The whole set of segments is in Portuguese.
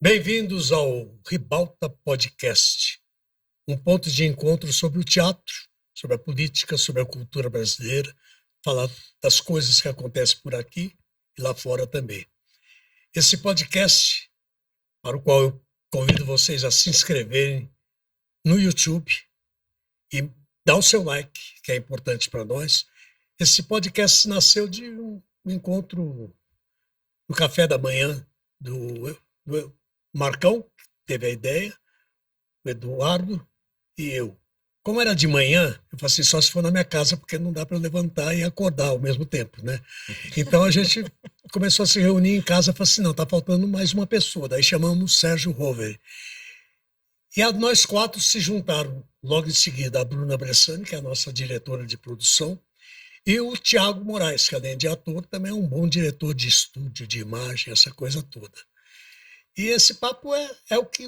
Bem-vindos ao Ribalta Podcast, um ponto de encontro sobre o teatro, sobre a política, sobre a cultura brasileira, falar das coisas que acontecem por aqui e lá fora também. Esse podcast, para o qual eu convido vocês a se inscreverem no YouTube e dar o seu like, que é importante para nós. Esse podcast nasceu de um encontro no café da manhã do Marcão, que teve a ideia, o Eduardo e eu. Como era de manhã, eu falei assim, só se for na minha casa, porque não dá para eu levantar e acordar ao mesmo tempo, né? Então a gente começou a se reunir em casa e falou assim, não, está faltando mais uma pessoa. Daí chamamos Sérgio Rover. E nós quatro se juntaram logo em seguida a Bruna Bressani, que é a nossa diretora de produção, e o Tiago Moraes, que além de ator, também é um bom diretor de estúdio, de imagem, essa coisa toda. E esse papo é o que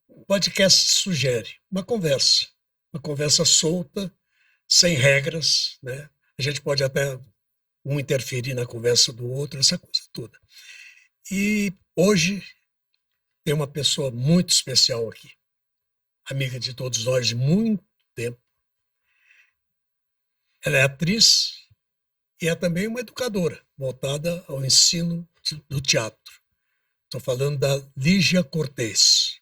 o podcast sugere, uma conversa solta, sem regras, né? A gente pode até um interferir na conversa do outro, essa coisa toda. E hoje tem uma pessoa muito especial aqui, amiga de todos nós de muito tempo. Ela é atriz e é também uma educadora, voltada ao ensino do teatro. Estou falando da Lígia Cortez.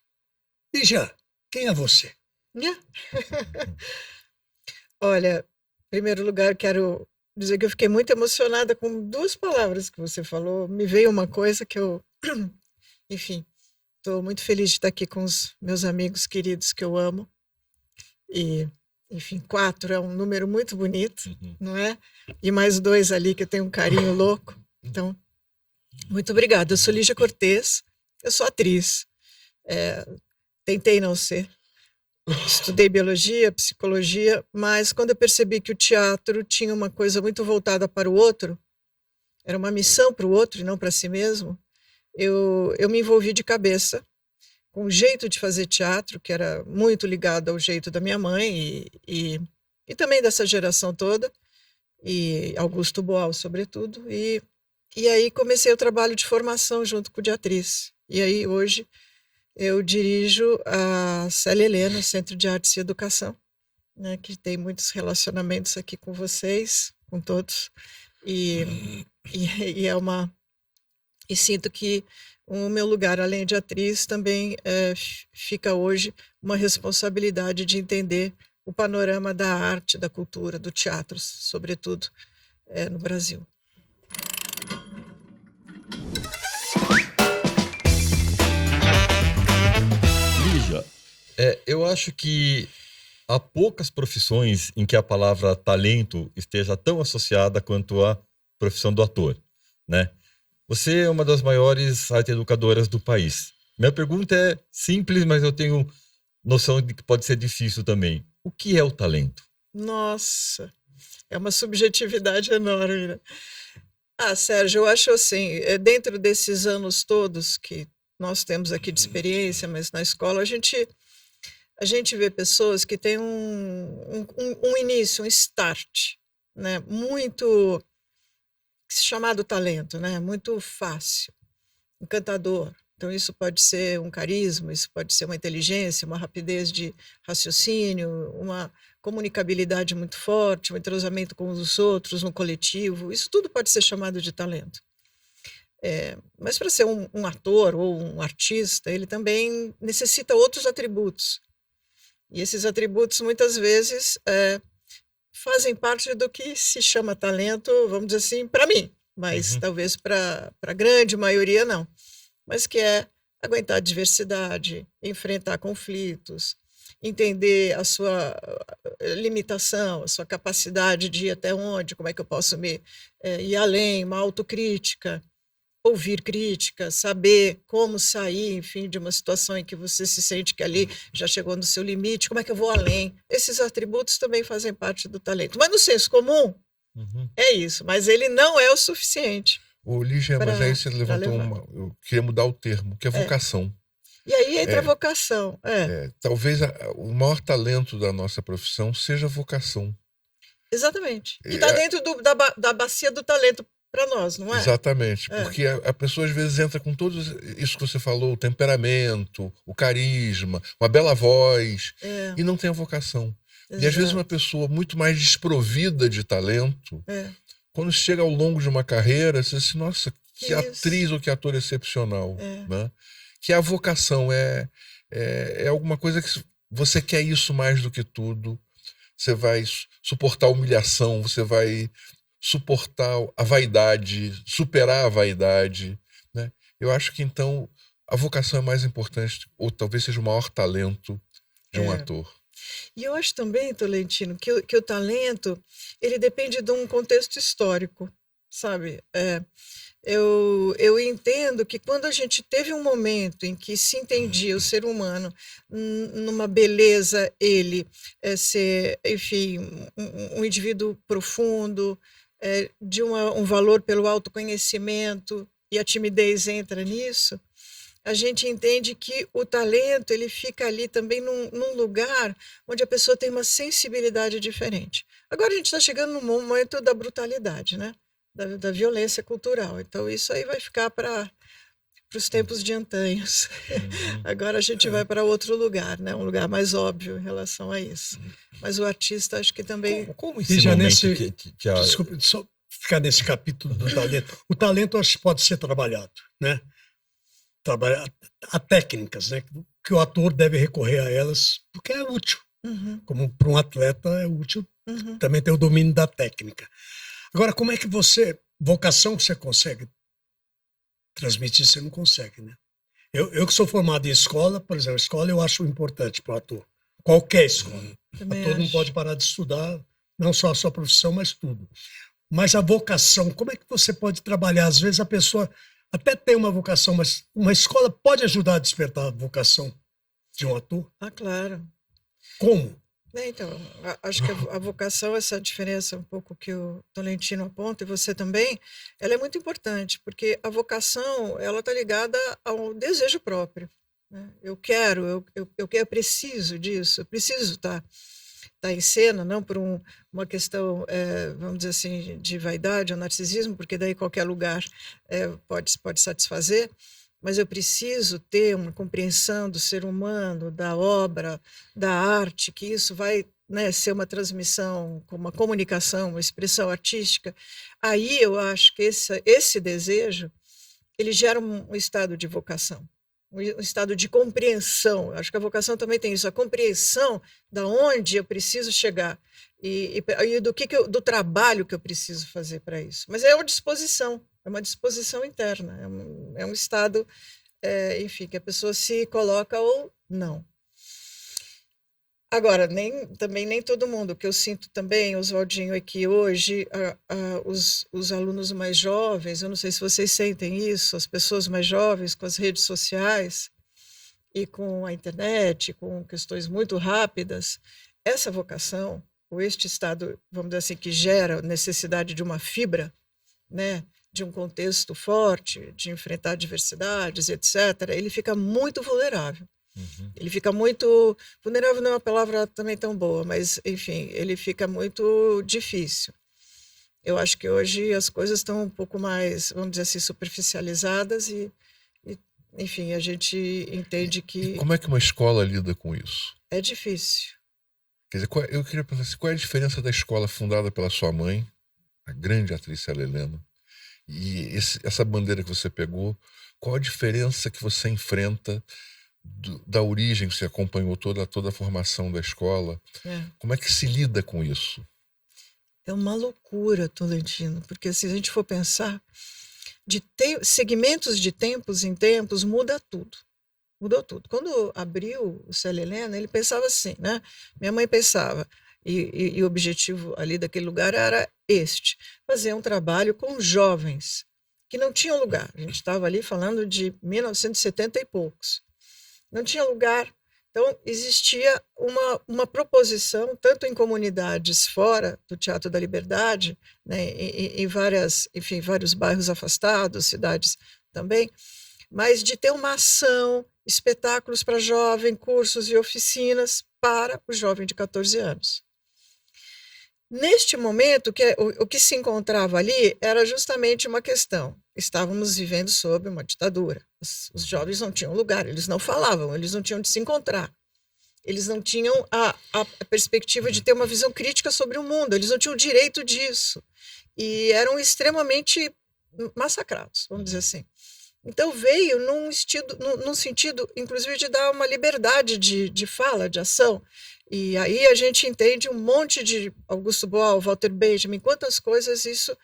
Lígia, quem é você? Olha, em primeiro lugar, quero dizer que eu fiquei muito emocionada com duas palavras que você falou. Me veio uma coisa que eu, enfim, estou muito feliz de estar aqui com os meus amigos queridos que eu amo. E, enfim, 4 é um número muito bonito, não é? E mais 2 ali que eu tenho um carinho louco. Então, muito obrigada. Eu sou Lígia Cortez, eu sou atriz. Tentei não ser. Estudei biologia, psicologia, mas quando eu percebi que o teatro tinha uma coisa muito voltada para o outro, era uma missão para o outro e não para si mesmo, eu me envolvi de cabeça com o jeito de fazer teatro, que era muito ligado ao jeito da minha mãe e também dessa geração toda, e Augusto Boal, sobretudo, e aí comecei o trabalho de formação junto com o de atriz. E aí hoje eu dirijo a Célia Helena, Centro de Artes e Educação, né, que tem muitos relacionamentos aqui com vocês, com todos, e é uma... E sinto que o meu lugar, além de atriz, também fica hoje uma responsabilidade de entender o panorama da arte, da cultura, do teatro, sobretudo no Brasil. Lígia, eu acho que há poucas profissões em que a palavra talento esteja tão associada quanto a profissão do ator, né? Você é uma das maiores arte-educadoras do país. Minha pergunta é simples, mas eu tenho noção de que pode ser difícil também. O que é o talento? Nossa, é uma subjetividade enorme, né? Sérgio, eu acho assim, dentro desses anos todos que nós temos aqui de experiência, mas na escola a gente vê pessoas que têm um início, um start, né? Muito chamado talento, né? Muito fácil, encantador. Então isso pode ser um carisma, isso pode ser uma inteligência, uma rapidez de raciocínio, uma comunicabilidade muito forte, um entrosamento com os outros, no coletivo. Isso tudo pode ser chamado de talento. Mas para ser um ator ou um artista, ele também necessita outros atributos. E esses atributos, muitas vezes, fazem parte do que se chama talento, vamos dizer assim, para mim, mas talvez para a grande maioria não. Mas que é aguentar a diversidade, enfrentar conflitos, entender a sua limitação, a sua capacidade de ir até onde, como é que eu posso ir além, uma autocrítica, ouvir críticas, saber como sair, enfim, de uma situação em que você se sente que ali já chegou no seu limite, como é que eu vou além? Esses atributos também fazem parte do talento. Mas no senso comum, é isso, mas ele não é o suficiente. Lígia, mas aí você levantou eu queria mudar o termo, que é vocação. E aí entra a vocação. Talvez o maior talento da nossa profissão seja a vocação. Exatamente. Que está dentro da bacia do talento para nós, não é? Exatamente, porque a pessoa às vezes entra com tudo isso que você falou, o temperamento, o carisma, uma bela voz, e não tem a vocação. E às vezes uma pessoa muito mais desprovida de talento, quando chega ao longo de uma carreira, você diz assim, nossa, que atriz ou que ator excepcional, né? Que a vocação é alguma coisa que você quer isso mais do que tudo, você vai suportar a humilhação, você vai suportar a vaidade, superar a vaidade, né? Eu acho que então a vocação é mais importante, ou talvez seja o maior talento de um ator. E eu acho também, Tolentino, que o talento, ele depende de um contexto histórico, sabe? Eu entendo que quando a gente teve um momento em que se entendia o ser humano numa beleza, ele ser, enfim, um indivíduo profundo, de um valor pelo autoconhecimento, e a timidez entra nisso, a gente entende que o talento ele fica ali também num lugar onde a pessoa tem uma sensibilidade diferente. Agora a gente está chegando no momento da brutalidade, né? Da violência cultural. Então isso aí vai ficar para os tempos de antanhos. Agora a gente vai para outro lugar, né? Um lugar mais óbvio em relação a isso. Mas o artista acho que também... Como esse momento Desculpe, só ficar nesse capítulo do talento. O talento acho que pode ser trabalhado, né? Há técnicas, né? Que o ator deve recorrer a elas, porque é útil. Como para um atleta é útil também ter o domínio da técnica. Agora, como é que vocação que você consegue transmitir, você não consegue, né? Eu que sou formado em escola, por exemplo, escola eu acho importante para o ator. Qualquer escola. O ator não pode parar de estudar, não só a sua profissão, mas tudo. Mas a vocação, como é que você pode trabalhar? Às vezes a pessoa até tem uma vocação, mas uma escola pode ajudar a despertar a vocação de um ator? Ah, claro. Como? Então, acho que a vocação, essa diferença um pouco que o Tolentino aponta, e você também, ela é muito importante, porque a vocação, ela está ligada ao desejo próprio, né? Eu quero, eu preciso disso, eu preciso estar em cena, não por uma questão, vamos dizer assim, de vaidade ou narcisismo, porque daí qualquer lugar pode satisfazer, mas eu preciso ter uma compreensão do ser humano, da obra, da arte, que isso vai, né, ser uma transmissão, uma comunicação, uma expressão artística. Aí eu acho que esse desejo, ele gera um estado de vocação, um estado de compreensão. Eu acho que a vocação também tem isso, a compreensão da onde eu preciso chegar e do trabalho que eu preciso fazer para isso. Mas é uma disposição interna, é um estado, enfim, que a pessoa se coloca ou não. Agora, também nem todo mundo, o que eu sinto também, Oswaldinho, é que hoje os alunos mais jovens, eu não sei se vocês sentem isso, as pessoas mais jovens com as redes sociais e com a internet, com questões muito rápidas, essa vocação, ou este estado, vamos dizer assim, que gera necessidade de uma fibra, né, de um contexto forte, de enfrentar adversidades, etc., ele fica muito vulnerável. Ele fica muito... Vulnerável não é uma palavra também tão boa, mas, enfim, ele fica muito difícil. Eu acho que hoje as coisas estão um pouco mais, vamos dizer assim, superficializadas e enfim, a gente entende que... E como é que uma escola lida com isso? É difícil. Quer dizer, eu queria perguntar assim, qual é a diferença da escola fundada pela sua mãe, a grande atriz Célia Helena, e essa bandeira que você pegou, qual a diferença que você enfrenta da origem que você acompanhou toda a formação da escola? Como é que se lida com isso? É uma loucura, Tolentino, porque se a gente for pensar, segmentos de tempos em tempos, muda tudo. Mudou tudo. Quando abriu o Célia Helena, ele pensava assim, né? Minha mãe pensava, e o objetivo ali daquele lugar era fazer um trabalho com jovens, que não tinham lugar. A gente estava ali falando de 1970 e poucos. Não tinha lugar. Então, existia uma proposição, tanto em comunidades fora do Teatro da Liberdade, né, em vários bairros afastados, cidades também, mas de ter uma ação, espetáculos para jovem, cursos e oficinas para o jovem de 14 anos. Neste momento, o que se encontrava ali era justamente uma questão. Estávamos vivendo sob uma ditadura. Os jovens não tinham lugar, eles não falavam, eles não tinham de se encontrar. Eles não tinham a perspectiva de ter uma visão crítica sobre o mundo, eles não tinham o direito disso. E eram extremamente massacrados, vamos dizer assim. Então veio num sentido, inclusive, de dar uma liberdade de fala, de ação. E aí a gente entende um monte de Augusto Boal, Walter Benjamin, quantas coisas isso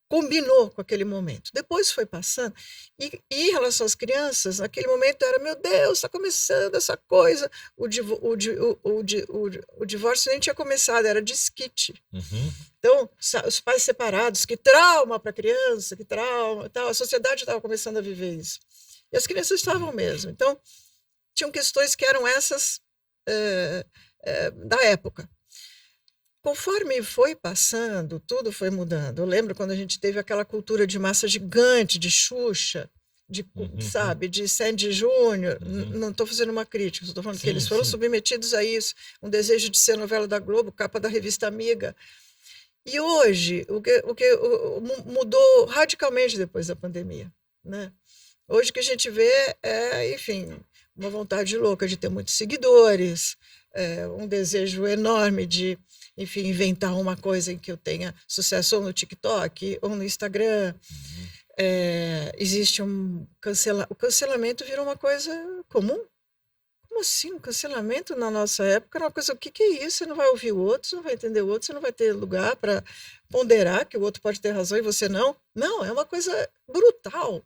combinou com aquele momento. Depois foi passando, e em relação às crianças, naquele momento era, meu Deus, está começando essa coisa, o divórcio nem tinha começado, era desquite. Então, os pais separados, que trauma para a criança, que trauma, tal, a sociedade estava começando a viver isso. E as crianças estavam mesmo. Então, tinham questões que eram essas da época. Conforme foi passando, tudo foi mudando. Eu lembro quando a gente teve aquela cultura de massa gigante, de Xuxa, sabe, de Sandy Júnior. Não estou fazendo uma crítica, estou falando que eles foram submetidos a isso, um desejo de ser novela da Globo, capa da revista Amiga. E hoje, o que mudou radicalmente depois da pandemia, né? Hoje o que a gente vê é, enfim, uma vontade louca de ter muitos seguidores, um desejo enorme de, enfim, inventar uma coisa em que eu tenha sucesso ou no TikTok ou no Instagram. Existe o cancelamento virou uma coisa comum. Como assim? O cancelamento na nossa época era uma coisa, o que é isso? Você não vai ouvir o outro, você não vai entender o outro, você não vai ter lugar para ponderar que o outro pode ter razão e você não. Não, é uma coisa brutal.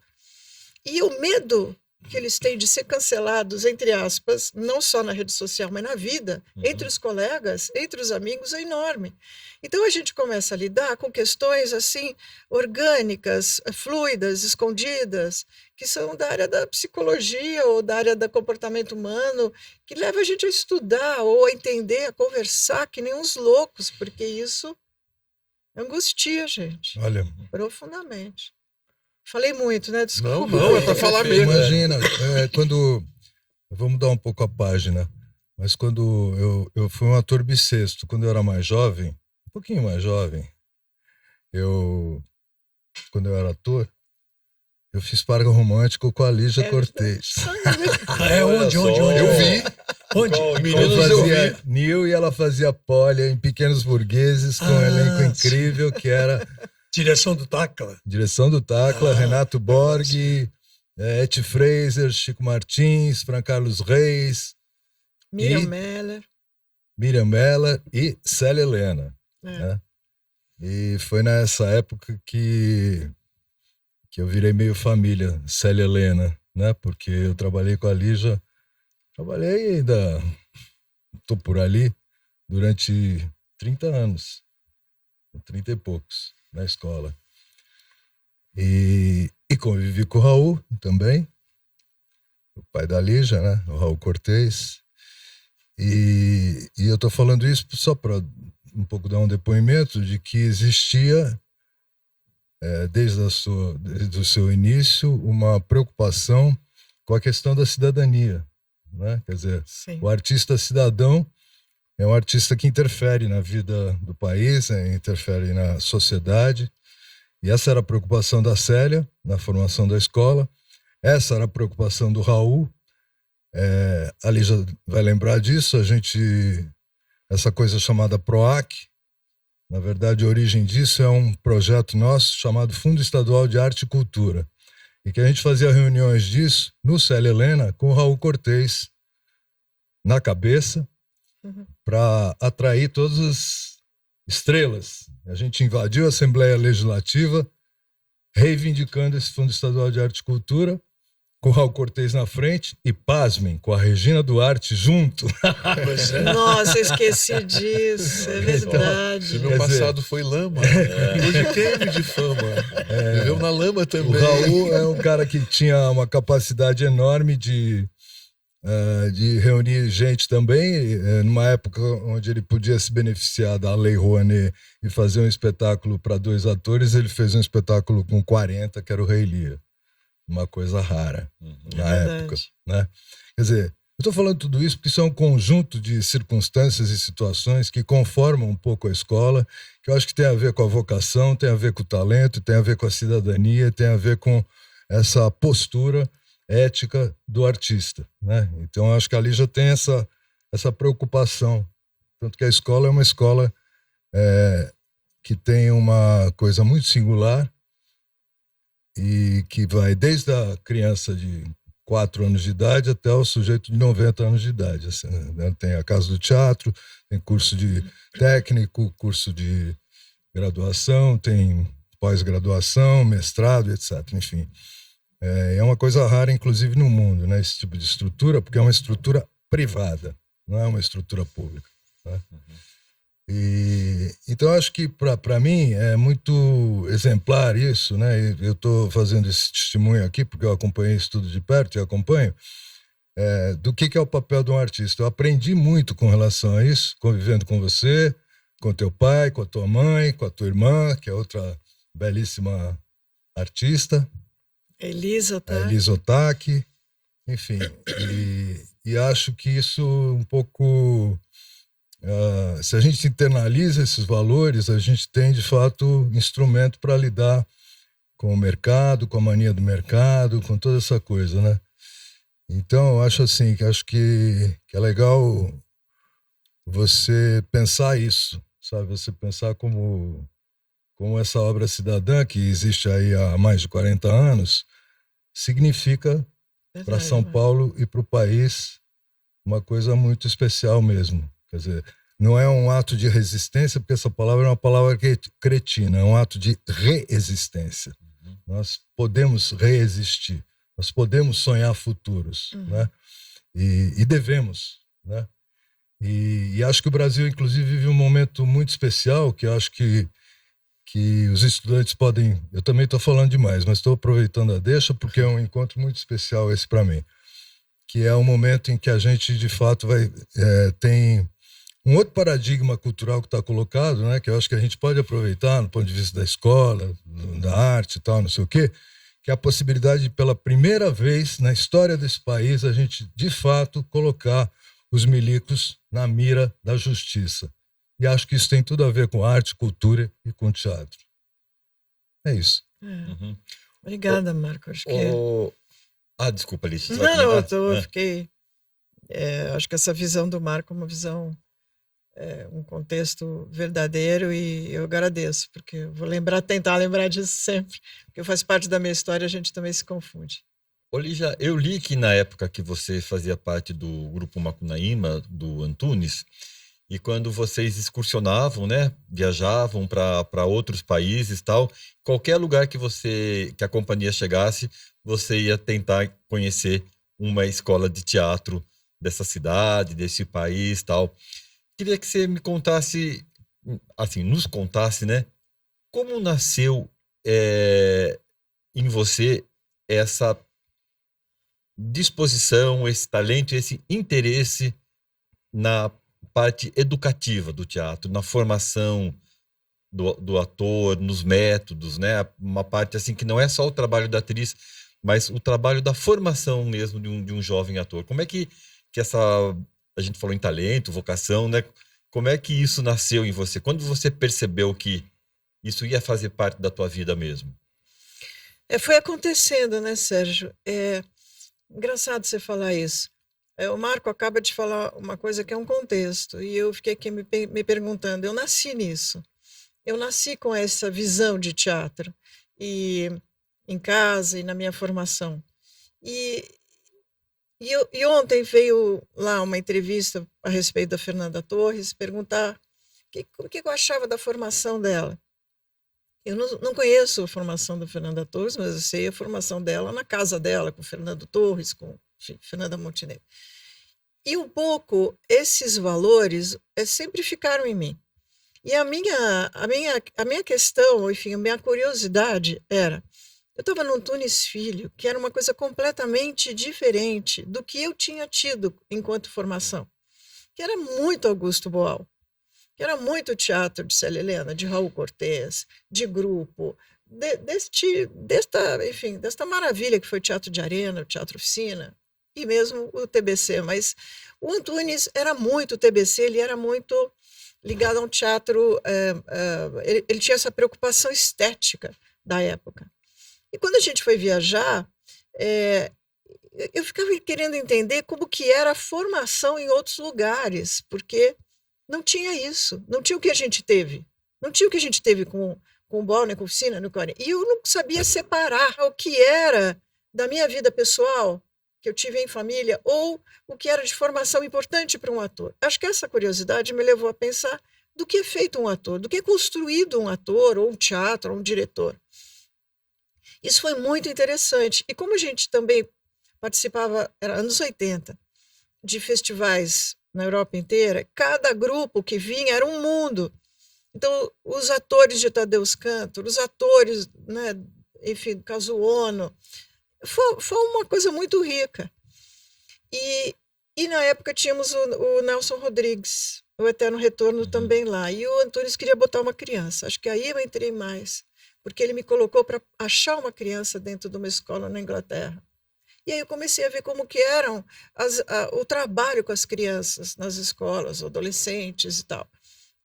E o medo que eles têm de ser cancelados, entre aspas, não só na rede social, mas na vida, entre os colegas, entre os amigos, é enorme. Então a gente começa a lidar com questões assim, orgânicas, fluidas, escondidas, que são da área da psicologia ou da área do comportamento humano, que leva a gente a estudar ou a entender, a conversar, que nem uns loucos, porque isso angustia a gente. Olha, profundamente. Falei muito, né? Desculpa. Não, é para falar mesmo. Imagina, quando... Vou mudar um pouco a página, mas quando eu fui um ator bissexto, quando eu era mais jovem, um pouquinho mais jovem, quando eu era ator, eu fiz par romântico com a Lígia Cortez. Onde? Eu vi. Onde? Meninos, eu vi. Nil, e ela fazia Polha em Pequenos Burgueses, com um elenco incrível, que era... Direção do Tacla. Direção do Tacla, Renato Borghi, Eti Fraser, Chico Martins, Fran Carlos Reis, Miriam Meller e Célia Helena. Né? E foi nessa época que eu virei meio família, Célia Helena, né? Porque eu trabalhei com a Lígia, trabalhei e ainda estou por ali durante 30 anos, 30 e poucos. Na escola. E convivi com o Raul também, o pai da Lígia, né? O Raul Cortez. E eu estou falando isso só para um pouco dar um depoimento de que existia, desde o seu início, uma preocupação com a questão da cidadania. Né? Quer dizer, sim, o artista cidadão é um artista que interfere na vida do país, interfere na sociedade. E essa era a preocupação da Célia, na formação da escola. Essa era a preocupação do Raul. A Lígia vai lembrar disso. Essa coisa chamada PROAC, na verdade, a origem disso é um projeto nosso chamado Fundo Estadual de Arte e Cultura. E que a gente fazia reuniões disso no Célia Helena com o Raul Cortez na cabeça, para atrair todas as estrelas. A gente invadiu a Assembleia Legislativa reivindicando esse Fundo Estadual de Arte e Cultura, com o Raul Cortez na frente e, pasmem, com a Regina Duarte junto. Nossa, esqueci disso, é verdade. Meu passado foi lama, hoje queime de fama. Viveu na lama também. O Raul é um cara que tinha uma capacidade enorme de reunir gente também, numa época onde ele podia se beneficiar da Lei Rouanet e fazer um espetáculo para 2 atores, ele fez um espetáculo com 40, que era o Rei Lear. Uma coisa rara na época. Né? Quer dizer, estou falando tudo isso porque isso é um conjunto de circunstâncias e situações que conformam um pouco a escola, que eu acho que tem a ver com a vocação, tem a ver com o talento, tem a ver com a cidadania, tem a ver com essa postura ética do artista, né? Então, eu acho que ali já tem essa preocupação. Tanto que a escola é uma escola que tem uma coisa muito singular e que vai desde a criança de 4 anos de idade até o sujeito de 90 anos de idade. Assim, né? Tem a Casa do Teatro, tem curso de técnico, curso de graduação, tem pós-graduação, mestrado, etc. Enfim, é uma coisa rara, inclusive, no mundo, né? Esse tipo de estrutura, porque é uma estrutura privada, não é uma estrutura pública, né? Então, acho que, para mim, é muito exemplar isso, né? Eu estou fazendo esse testemunho aqui, porque eu acompanhei isso tudo de perto e acompanho, do que é o papel de um artista. Eu aprendi muito com relação a isso, convivendo com você, com teu pai, com a tua mãe, com a tua irmã, que é outra belíssima artista. Elisa Otaki. Enfim, e acho que isso um pouco... se a gente internaliza esses valores, a gente tem, de fato, instrumento para lidar com o mercado, com a mania do mercado, com toda essa coisa, né? Então, eu acho assim, que é legal você pensar isso, sabe? Você pensar como essa obra cidadã, que existe aí há mais de 40 anos, significa para São Paulo e para o país uma coisa muito especial mesmo. Quer dizer, não é um ato de resistência, porque essa palavra é uma palavra cretina, é um ato de reexistência. Nós podemos reexistir, nós podemos sonhar futuros, né? E devemos, né? E acho que o Brasil, inclusive, vive um momento muito especial, que eu acho que os estudantes podem... Eu também estou falando demais, mas estou aproveitando a deixa, porque é um encontro muito especial esse para mim, que é o momento em que a gente, de fato, tem um outro paradigma cultural que está colocado, né, que eu acho que a gente pode aproveitar no ponto de vista da escola, da arte e tal, não sei o quê, que é a possibilidade de, pela primeira vez na história desse país, a gente, de fato, colocar os milicos na mira da justiça. E acho que isso tem tudo a ver com arte, cultura e com teatro. É isso. Obrigada, Marco. Acho que... Desculpa, Alice. Eu fiquei... acho que essa visão do Marco é uma visão, um contexto verdadeiro, e eu agradeço, porque eu vou tentar lembrar disso sempre, porque faz parte da minha história, a gente também se confunde. Lígia, eu li que na época que você fazia parte do grupo Macunaíma, do Antunes, e quando vocês excursionavam, né, viajavam para outros países e tal, qualquer lugar que a companhia chegasse, você ia tentar conhecer uma escola de teatro dessa cidade, desse país e tal. Queria que você me contasse, assim, nos contasse, né, como nasceu em você essa disposição, esse talento, esse interesse na parte educativa do teatro, na formação do ator, nos métodos, né? Uma parte assim que não é só o trabalho da atriz, mas o trabalho da formação mesmo de um jovem ator. Como é que a gente falou em talento, vocação, né? Como é que isso nasceu em você? Quando você percebeu que isso ia fazer parte da tua vida mesmo? Foi acontecendo, né, Sérgio? Engraçado você falar isso. O Marco acaba de falar uma coisa que é um contexto, e eu fiquei aqui me perguntando, eu nasci nisso. Eu nasci com essa visão de teatro, e em casa e na minha formação. E ontem veio lá uma entrevista a respeito da Fernanda Torres, perguntar o que eu achava da formação dela. Eu não conheço a formação da Fernanda Torres, mas eu sei a formação dela na casa dela, com Fernando Torres, com Fernanda Montenegro. E um pouco esses valores sempre ficaram em mim. E a minha questão, enfim, a minha curiosidade era... Eu estava no Antunes Filho, que era uma coisa completamente diferente do que eu tinha tido enquanto formação, que era muito Augusto Boal, que era muito teatro de Célia Helena, de Raul Cortez, de grupo, desta maravilha que foi o teatro de arena, o teatro oficina, e mesmo o TBC, mas o Antunes era muito TBC, ele era muito ligado a um teatro, ele tinha essa preocupação estética da época. E quando a gente foi viajar, eu ficava querendo entender como que era a formação em outros lugares, porque não tinha isso, não tinha o que a gente teve. Não tinha o que a gente teve com o Bob, com a oficina, no Coreia. E eu não sabia separar o que era da minha vida pessoal, que eu tive em família, ou o que era de formação importante para um ator. Acho que essa curiosidade me levou a pensar do que é feito um ator, do que é construído um ator, ou um teatro, ou um diretor. Isso foi muito interessante. E como a gente também participava, era anos 80, de festivais na Europa inteira, cada grupo que vinha era um mundo. Então, os atores de Tadeusz Kantor, os atores, né, enfim, Kazuono, foi uma coisa muito rica. E na época tínhamos o Nelson Rodrigues, o Eterno Retorno também lá. E o Antunes queria botar uma criança. Acho que aí eu entrei mais, porque ele me colocou para achar uma criança dentro de uma escola na Inglaterra. E aí eu comecei a ver como que eram o trabalho com as crianças nas escolas, adolescentes e tal.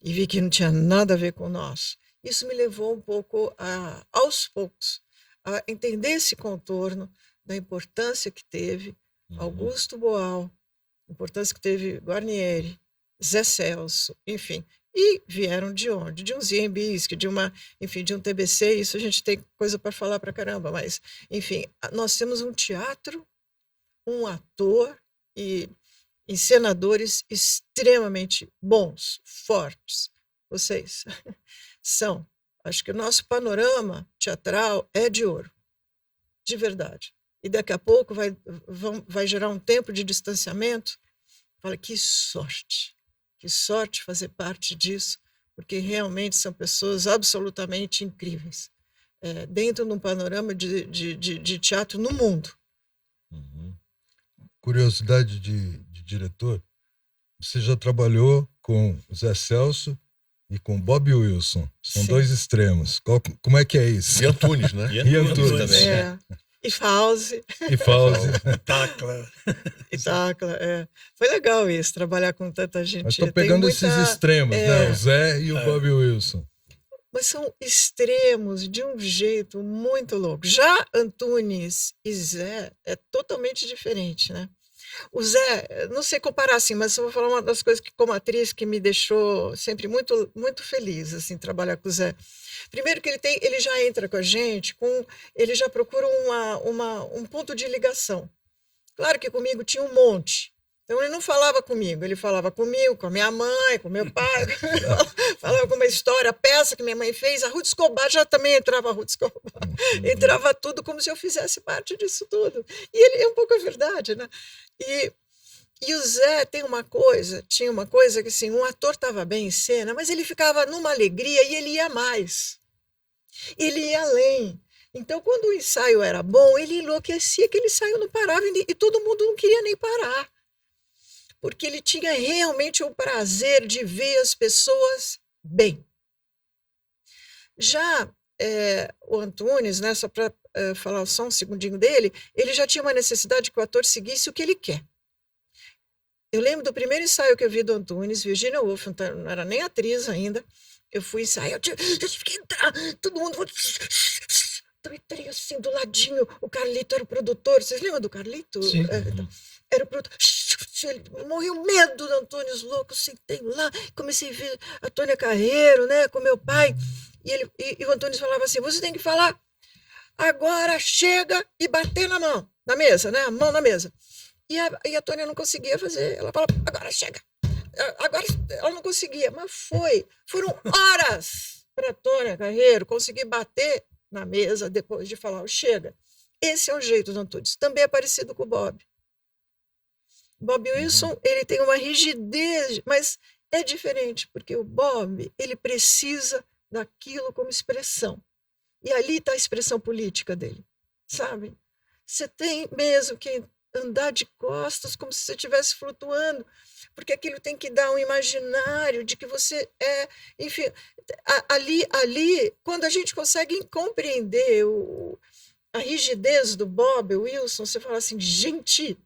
E vi que não tinha nada a ver com o nosso. Isso me levou um pouco, aos poucos, a entender esse contorno da importância que teve Augusto Boal, importância que teve Guarnieri, Zé Celso, enfim. E vieram de onde? De um Ziembisque, de um TBC, isso a gente tem coisa para falar para caramba, mas, enfim, nós temos um teatro, um ator e encenadores extremamente bons, fortes. Vocês são. Acho que o nosso panorama teatral é de ouro, de verdade. E daqui a pouco vai gerar um tempo de distanciamento. Fala, que sorte fazer parte disso, porque realmente são pessoas absolutamente incríveis, dentro de um panorama de teatro no mundo. Curiosidade de diretor, você já trabalhou com Zé Celso e com Bob Wilson. São dois extremos. Como é que é isso? E Antunes, né? E Antunes também. E Fauzi. Tacla. Foi legal isso, trabalhar com tanta gente. Mas estou pegando esses extremos, né? O Zé e o Bob Wilson. Mas são extremos de um jeito muito louco. Já Antunes e Zé é totalmente diferente, né? O Zé, não sei comparar assim, mas eu vou falar uma das coisas que, como atriz, que me deixou sempre muito, muito feliz, assim, trabalhar com o Zé. Primeiro que ele já entra com a gente, ele já procura um ponto de ligação. Claro que comigo tinha um monte. Então, ele não falava comigo, ele falava comigo, com a minha mãe, com meu pai, falava com uma história, a peça que minha mãe fez, a Ruth Escobar, já também entrava a Ruth Escobar, entrava tudo como se eu fizesse parte disso tudo. E ele é um pouco a verdade, né? E o Zé tinha uma coisa que assim, um ator estava bem em cena, mas ele ficava numa alegria e ele ia mais. Ele ia além. Então, quando o ensaio era bom, ele enlouquecia, aquele ensaio não parava e todo mundo não queria nem parar. Porque ele tinha realmente o prazer de ver as pessoas bem. Já o Antunes, né, só para falar só um segundinho dele, ele já tinha uma necessidade que o ator seguisse o que ele quer. Eu lembro do primeiro ensaio que eu vi do Antunes, Virginia Woolf, não era nem atriz ainda, eu fui ensaiar, eu tive que entrar, todo mundo... Então, eu entrei assim, do ladinho, o Carlito era o produtor, vocês lembram do Carlito? Sim. Era o produtor, morreu medo do Antunes louco, sentei lá, comecei a ver a Tônia Carreiro, né, com meu pai, e o Antunes falava assim, você tem que falar, agora chega e bater na mesa, né, a mão na mesa. E a Tônia não conseguia fazer, ela falava, agora chega. Agora ela não conseguia, mas foram horas para a Tônia Carreiro conseguir bater na mesa depois de falar, chega. Esse é o jeito do Antunes. Também é parecido com o Bob. Bob Wilson, ele tem uma rigidez, mas é diferente, porque o Bob, ele precisa daquilo como expressão. E ali está a expressão política dele, sabe? Você tem mesmo que andar de costas como se você estivesse flutuando, porque aquilo tem que dar um imaginário de que você é, enfim, ali quando a gente consegue compreender a rigidez do Bob Wilson, você fala assim, gente,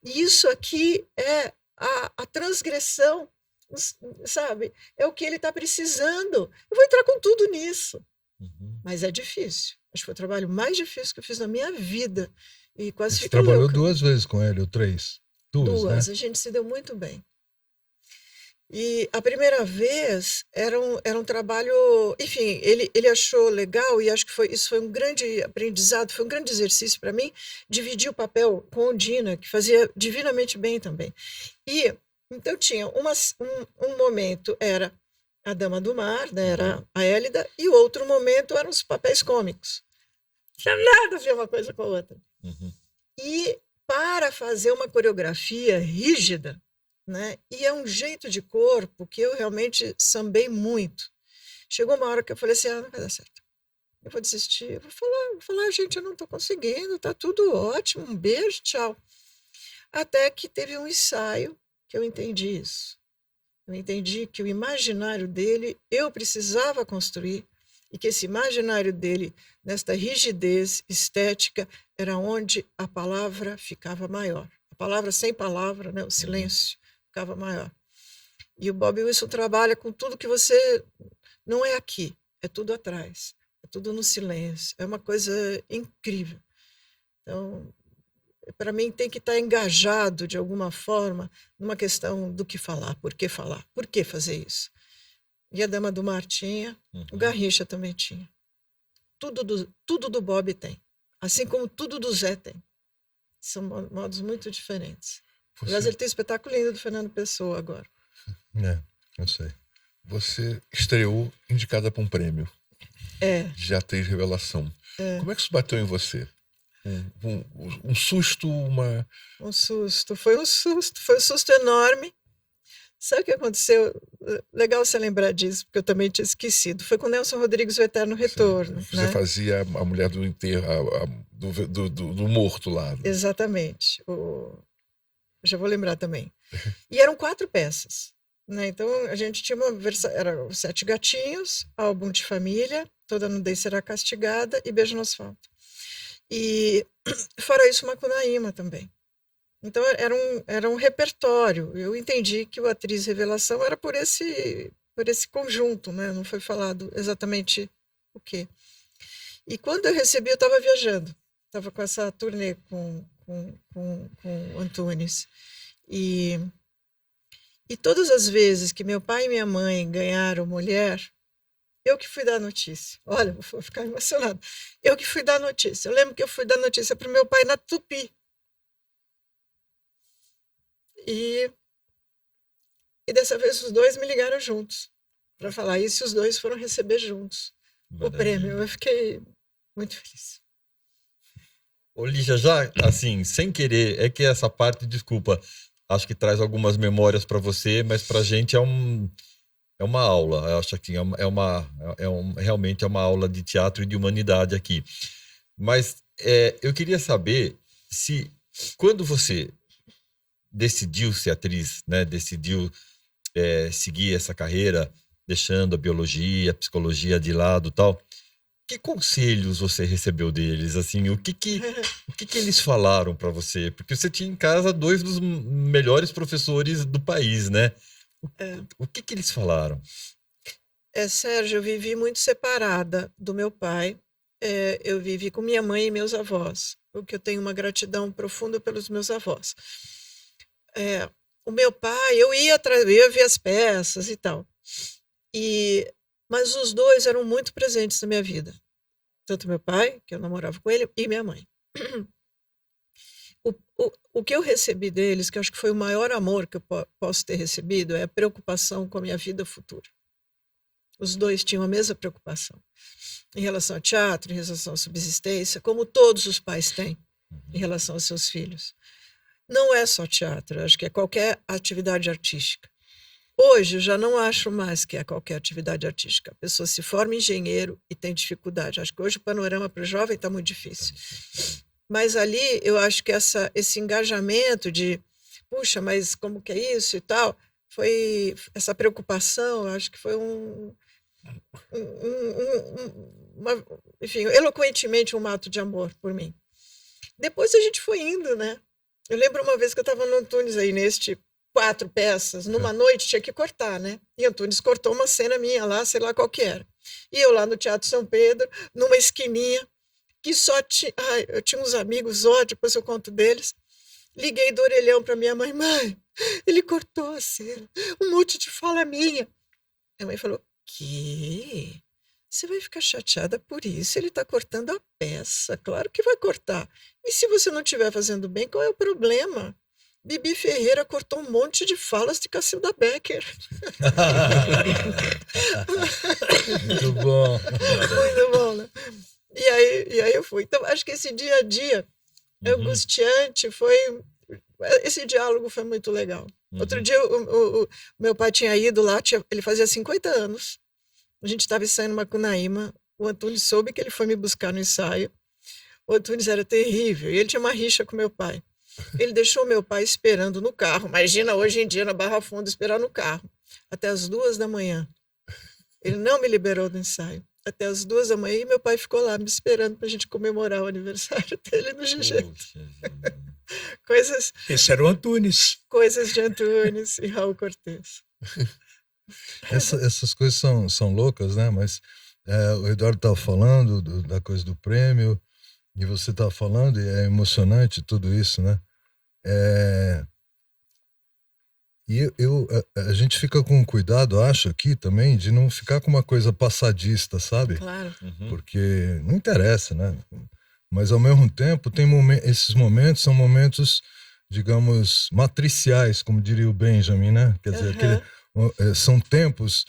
E isso aqui é a transgressão, sabe? É o que ele está precisando. Eu vou entrar com tudo nisso. Mas é difícil. Acho que foi o trabalho mais difícil que eu fiz na minha vida. E quase Você fiquei trabalhou louca. 2 vezes com ele, ou 3? Duas, né? A gente se deu muito bem. E a primeira vez era um trabalho, enfim, ele achou legal e acho que isso foi um grande aprendizado, foi um grande exercício para mim, dividir o papel com o Dina, que fazia divinamente bem também. E então tinha um momento era a Dama do Mar, né, era a Hélida, e o outro momento eram os papéis cômicos. Não tinha nada a ver uma coisa com a outra. E para fazer uma coreografia rígida, né? E é um jeito de corpo que eu realmente sambei muito. Chegou uma hora que eu falei assim, não vai dar certo. Eu vou desistir, eu vou falar, gente, eu não estou conseguindo, tá tudo ótimo, um beijo, tchau. Até que teve um ensaio que eu entendi isso. Eu entendi que o imaginário dele eu precisava construir e que esse imaginário dele, nesta rigidez estética, era onde a palavra ficava maior. A palavra sem palavra, né, o silêncio, ficava maior. E o Bob Wilson trabalha com tudo que você... Não é aqui, é tudo atrás, é tudo no silêncio. É uma coisa incrível. Então, para mim, tem que estar engajado, de alguma forma, numa questão do que falar, por que fazer isso. E a Dama do Mar tinha, o Garrincha também tinha. Tudo do Bob tem, assim como tudo do Zé tem. São modos muito diferentes. Aliás, ele tem um espetáculo lindo do Fernando Pessoa agora. Eu sei. Você estreou indicada para um prêmio de atriz revelação. Como é que isso bateu em você? Um susto, Um susto. Foi um susto enorme. Sabe o que aconteceu? Legal você lembrar disso, porque eu também tinha esquecido. Foi com Nelson Rodrigues, O Eterno Retorno. Você né? fazia a mulher do enterro, do morto lá. Exatamente. Já vou lembrar também. E eram 4 peças. Né? Então, a gente tinha uma versão... Era 7 Gatinhos, Álbum de Família, Toda Nudez Será Castigada e Beijo no Asfalto. E, fora isso, Macunaíma também. Então, era um repertório. Eu entendi que o Atriz Revelação era por esse conjunto, né? Não foi falado exatamente o quê. E quando eu recebi, eu estava viajando. Estava com essa turnê com Antunes. E todas as vezes que meu pai e minha mãe ganharam mulher, eu que fui dar a notícia. Olha, vou ficar emocionada. Eu que fui dar a notícia. Eu lembro que eu fui dar notícia para o meu pai na Tupi. E dessa vez os 2 me ligaram juntos para falar isso, e os 2 foram receber juntos o prêmio. Eu fiquei muito feliz. Ô, Lígia, já assim, sem querer, é que essa parte, desculpa, acho que traz algumas memórias para você, mas para a gente é uma aula. Eu acho que realmente é uma aula de teatro e de humanidade aqui. Mas eu queria saber se, quando você decidiu ser atriz, né, decidiu seguir essa carreira, deixando a biologia, a psicologia de lado, tal, que conselhos você recebeu deles? Assim, o que eles falaram para você? Porque você tinha em casa 2 dos melhores professores do país, né? O que eles falaram? Sérgio, eu vivi muito separada do meu pai. Eu vivi com minha mãe e meus avós, porque eu tenho uma gratidão profunda pelos meus avós. O meu pai, eu ia ver as peças e tal. Mas os 2 eram muito presentes na minha vida. Tanto meu pai, que eu namorava com ele, e minha mãe. O que eu recebi deles, que eu acho que foi o maior amor que eu posso ter recebido, é a preocupação com a minha vida futura. Os 2 tinham a mesma preocupação. Em relação ao teatro, em relação à subsistência, como todos os pais têm em relação aos seus filhos. Não é só teatro, acho que é qualquer atividade artística. Hoje, eu já não acho mais que é qualquer atividade artística. A pessoa se forma engenheiro e tem dificuldade. Acho que hoje o panorama para o jovem está muito difícil. Mas ali, eu acho que esse engajamento de, puxa, mas como que é isso e tal, foi essa preocupação, acho que foi enfim, eloquentemente um ato de amor por mim. Depois a gente foi indo, né? Eu lembro uma vez que eu estava no Antunes aí, neste 4 peças, numa noite tinha que cortar, né? E Antunes cortou uma cena minha lá, sei lá qual que era. E eu lá no Teatro São Pedro, numa esquininha, que só tinha... Ai, eu tinha uns amigos, ó, depois eu conto deles. Liguei do orelhão para minha mãe, mãe, ele cortou a cena, um monte de fala minha. Minha mãe falou, que? Você vai ficar chateada por isso, ele está cortando a peça, claro que vai cortar. E se você não estiver fazendo bem, qual é o problema? Bibi Ferreira cortou um monte de falas de Cacilda Becker. Muito bom. Muito bom, né? E aí eu fui. Então, acho que esse dia a dia angustiante foi... Esse diálogo foi muito legal. Outro dia, o meu pai tinha ido lá, ele fazia 50 anos. A gente estava ensaiando Macunaíma. O Antunes soube que ele foi me buscar no ensaio. O Antunes era terrível. E ele tinha uma rixa com meu pai. Ele deixou meu pai esperando no carro. Imagina hoje em dia, na Barra Funda, esperar no carro. Até as 2 da manhã. Ele não me liberou do ensaio. Até as 2 da manhã, e meu pai ficou lá me esperando para a gente comemorar o aniversário dele no GG. Coisas... Esse era o Antunes. Coisas de Antunes e Raul Cortez. Essas coisas são loucas, né? Mas o Eduardo estava falando da coisa do prêmio, e você estava falando, e é emocionante tudo isso, né? E a gente fica com cuidado, acho, aqui também, de não ficar com uma coisa passadista, sabe? Claro. Porque não interessa, né? Mas, ao mesmo tempo, esses momentos são momentos, digamos, matriciais, como diria o Benjamin, né? Quer dizer, são tempos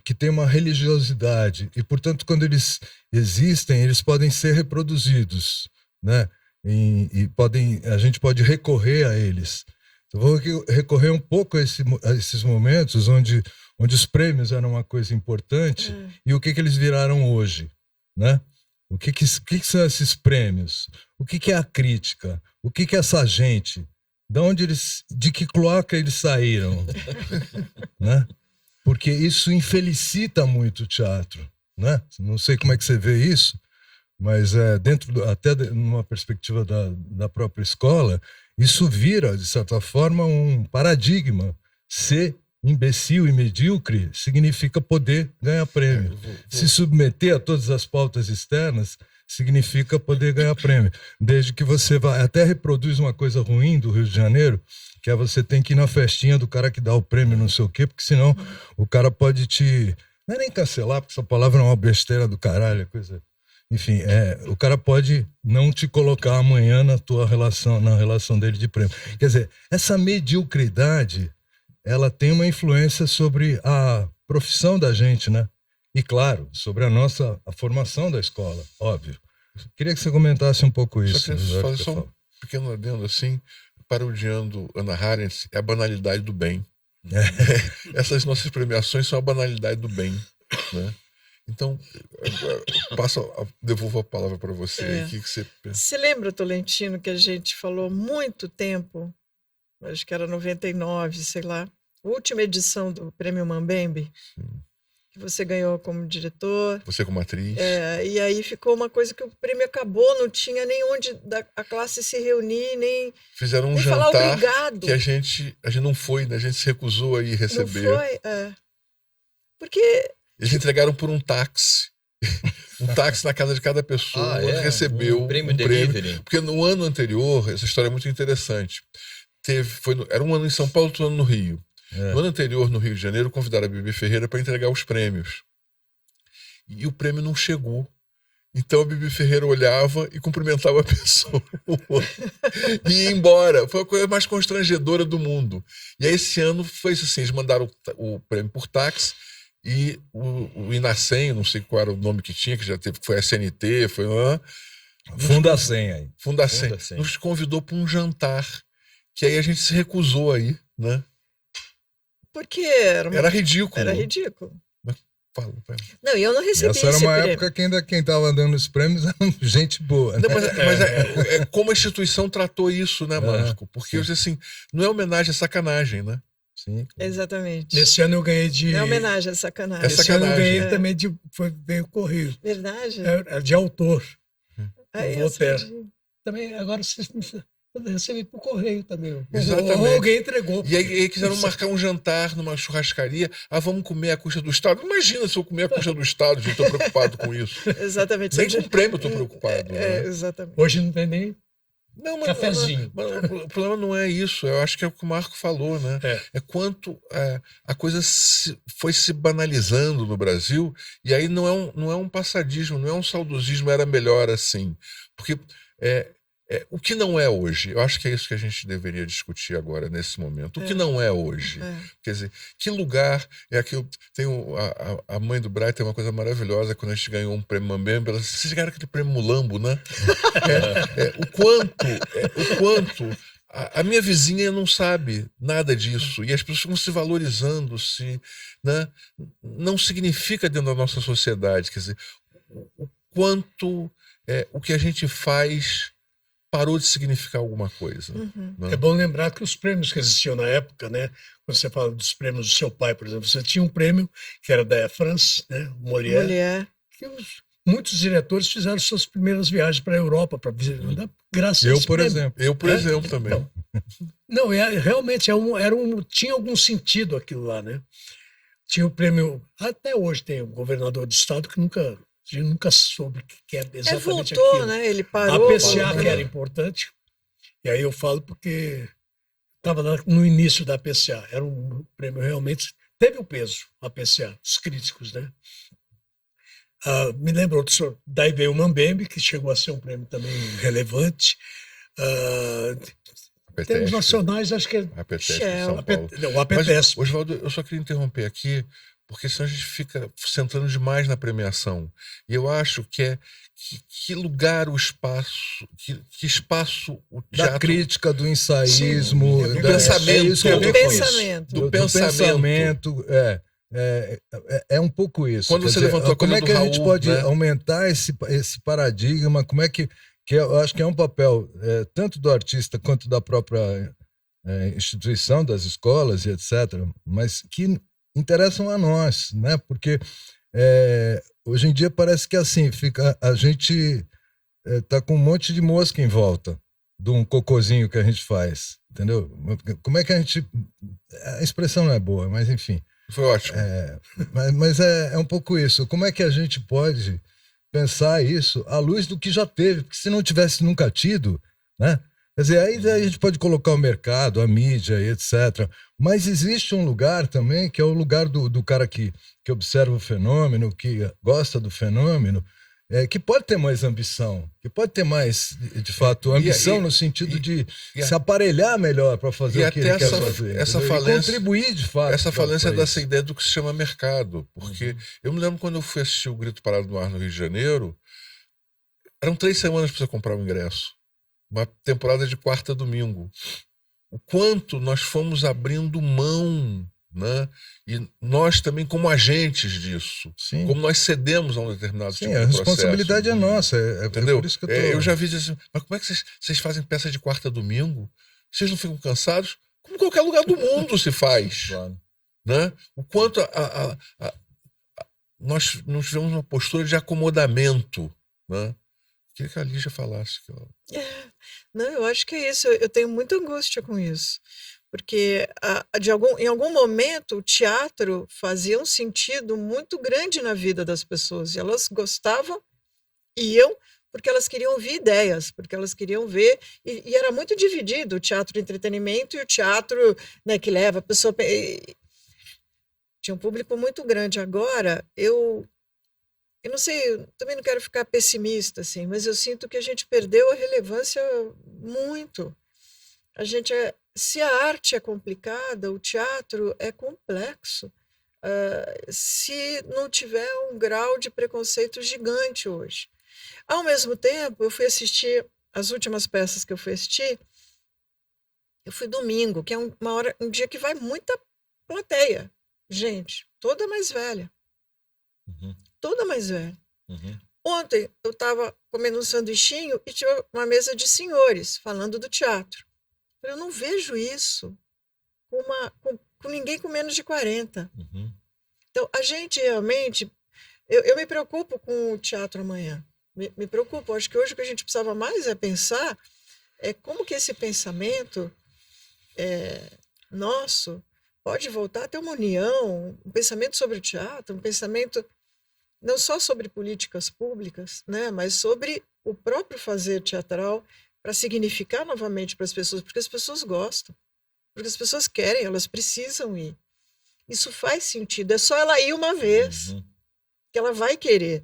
que tem uma religiosidade e, portanto, quando eles existem, eles podem ser reproduzidos, né? A gente pode recorrer a eles. Eu vou recorrer um pouco a esses momentos onde os prêmios eram uma coisa importante e o que eles viraram hoje, né? O que são esses prêmios? O que é a crítica? O que é essa gente? De que cloaca eles saíram? Né? Porque isso infelicita muito o teatro, né? Não sei como é que você vê isso, mas até numa perspectiva da própria escola, isso vira, de certa forma, um paradigma. Ser imbecil e medíocre significa poder ganhar prêmio. Se submeter a todas as pautas externas significa poder ganhar prêmio. Desde que você até reproduz uma coisa ruim do Rio de Janeiro, que é você tem que ir na festinha do cara que dá o prêmio, não sei o quê, porque senão o cara pode não é nem cancelar, porque essa palavra é uma besteira do caralho, coisa... Enfim, o cara pode não te colocar amanhã na relação dele de prêmio. Quer dizer, essa mediocridade, ela tem uma influência sobre a profissão da gente, né? E, claro, sobre a formação da escola, óbvio. Queria que você comentasse um pouco isso. Só que fazer só um pequeno adendo assim, parodiando Hannah Arendt, é a banalidade do bem. Essas nossas premiações são a banalidade do bem, né? Então, devolvo a palavra para você. O que você pensa? Você lembra, Tolentino, que a gente falou muito tempo, acho que era 99, sei lá, a última edição do Prêmio Mambembe, que você ganhou como diretor. Você como atriz. E aí ficou uma coisa que o prêmio acabou, não tinha nem onde a classe se reunir, nem fizeram um nem jantar falar obrigado. Que a gente não foi, né? A gente se recusou a ir receber. Não foi, Porque... Eles entregaram por um táxi. Um táxi na casa de cada pessoa recebeu um prêmio delivery. Porque no ano anterior, essa história é muito interessante. Era um ano em São Paulo, outro ano no Rio. No ano anterior, no Rio de Janeiro, convidaram a Bibi Ferreira para entregar os prêmios. E o prêmio não chegou. Então a Bibi Ferreira olhava e cumprimentava a pessoa e ia embora. Foi a coisa mais constrangedora do mundo. E aí esse ano foi assim, eles mandaram o prêmio por táxi. E o Inacem, não sei qual era o nome que tinha, que já teve, foi a SNT, foi Fundacem aí. Fundacem. Nos convidou para um jantar, que aí a gente se recusou aí, né? Porque era ridículo. Era ridículo. Mas, fala. Não, e eu não recebi essa era uma prêmio. época que quem estava dando os prêmios era gente boa. Né? Não, mas como a instituição tratou isso, né, Marco? Porque eu disse assim, não é homenagem, é sacanagem, né? Sim. Exatamente. Nesse ano eu ganhei de... Não é homenagem, é sacanagem. Esse ano eu ganhei também veio corrido. Verdade? De autor. Aí Voltaire. Também, agora vocês Eu recebi por correio também. Exatamente. Ou alguém entregou. E aí quiseram marcar um jantar numa churrascaria. Ah, vamos comer à custa do Estado. Imagina se eu comer à custa do Estado, gente, estou preocupado com isso. Exatamente. Nem com o prêmio estou preocupado. Né? Exatamente. Hoje não tem nem Não, mas, cafezinho. mas o problema não é isso. Eu acho que é o que o Marco falou, né? É quanto a coisa foi se banalizando no Brasil, e aí não é um passadismo, não é um saudosismo, era melhor assim. Porque o que não é hoje, eu acho que é isso que a gente deveria discutir agora, nesse momento. O que não é hoje? Quer dizer, que lugar é aquilo. A mãe do Brian tem uma coisa maravilhosa quando a gente ganhou um prêmio Mambembe. Ela disse: vocês ganharam aquele prêmio Mulambo, né? O quanto. A minha vizinha não sabe nada disso. E as pessoas vão se valorizando, né? Não significa dentro da nossa sociedade. Quer dizer, o quanto o que a gente faz parou de significar alguma coisa. Né? É bom lembrar que os prêmios que existiam na época, né? Quando você fala dos prêmios do seu pai, por exemplo, você tinha um prêmio que era da Air France, né? Molière. Que muitos diretores fizeram suas primeiras viagens para a Europa para visitar, graças a esse prêmio. Eu, por exemplo, também. Não, realmente tinha algum sentido aquilo lá, né? Tinha o prêmio, até hoje tem um governador de estado que nunca soube o que é exatamente voltou, aquilo. Né? Ele parou. A PCA, que era importante, e aí eu falo porque estava no início da PCA, era um prêmio realmente, teve o peso, a PCA, os críticos, né? Me lembro outro, daí veio o Mambembe, que chegou a ser um prêmio também relevante. Temos nacionais, acho que é a PETESP de São Paulo. Não, a PETESP. Mas, Oswaldo, eu só queria interromper aqui, porque senão a gente fica centrando demais na premiação. E eu acho que lugar o espaço, que espaço o teatro... Da crítica, do ensaísmo, do pensamento. Do pensamento. É um pouco isso. Quando você levantou a coisa como é que a gente pode né? aumentar esse paradigma? Como é que eu acho que é um papel tanto do artista quanto da própria instituição, das escolas e etc., mas que interessam a nós, né? Porque hoje em dia parece que assim, a gente tá com um monte de mosca em volta de um cocôzinho que a gente faz, entendeu? Como é que a gente... A expressão não é boa, mas enfim. Foi ótimo. Mas é um pouco isso. Como é que a gente pode pensar isso à luz do que já teve? Porque se não tivesse nunca tido, né? Quer dizer, aí a gente pode colocar o mercado, a mídia e etc. Mas existe um lugar também, que é o lugar do cara que observa o fenômeno, que gosta do fenômeno, que pode ter mais ambição, que pode ter mais, de fato, ambição no sentido de se aparelhar melhor para fazer o que ele quer fazer. Essa falência, contribuir, de fato. Essa falência dessa ideia do que se chama mercado. Porque eu me lembro quando eu fui assistir o Grito Parado no Ar no Rio de Janeiro, eram 3 semanas para você comprar o ingresso. Uma temporada de quarta a domingo. O quanto nós fomos abrindo mão, né? E nós também como agentes disso. Sim. Como nós cedemos a um determinado tipo de processo. A responsabilidade é nossa. Entendeu? Por isso que eu já vi assim, mas como é que vocês fazem peça de quarta a domingo? Vocês não ficam cansados? Como qualquer lugar do mundo se faz. Claro. Né? O quanto nós não tivemos uma postura de acomodamento, né? Queria que a Lígia falasse. Não, eu acho que é isso. Eu tenho muita angústia com isso. Porque em algum momento o teatro fazia um sentido muito grande na vida das pessoas. E elas gostavam, iam, porque elas queriam ouvir ideias, porque elas queriam ver. E era muito dividido o teatro de entretenimento e o teatro, né, que leva a pessoa... Tinha um público muito grande. Agora, eu não sei, eu também não quero ficar pessimista, assim, mas eu sinto que a gente perdeu a relevância muito. Se a arte é complicada, o teatro é complexo. Se não tiver um grau de preconceito gigante hoje. Ao mesmo tempo, eu fui assistir, as últimas peças que eu fui assistir, eu fui domingo, que é um dia que vai muita plateia. Gente, toda mais velha. Toda mais velha. Ontem eu estava comendo um sanduichinho e tinha uma mesa de senhores falando do teatro. Eu não vejo isso com ninguém com menos de 40. Então, a gente realmente... Eu me preocupo com o teatro amanhã. Me preocupo. Acho que hoje o que a gente precisava mais é pensar como que esse pensamento nosso pode voltar a ter uma união, um pensamento sobre o teatro, um pensamento não só sobre políticas públicas, né, mas sobre o próprio fazer teatral para significar novamente para as pessoas, porque as pessoas gostam, porque as pessoas querem, elas precisam ir. Isso faz sentido, é só ela ir uma vez, que ela vai querer.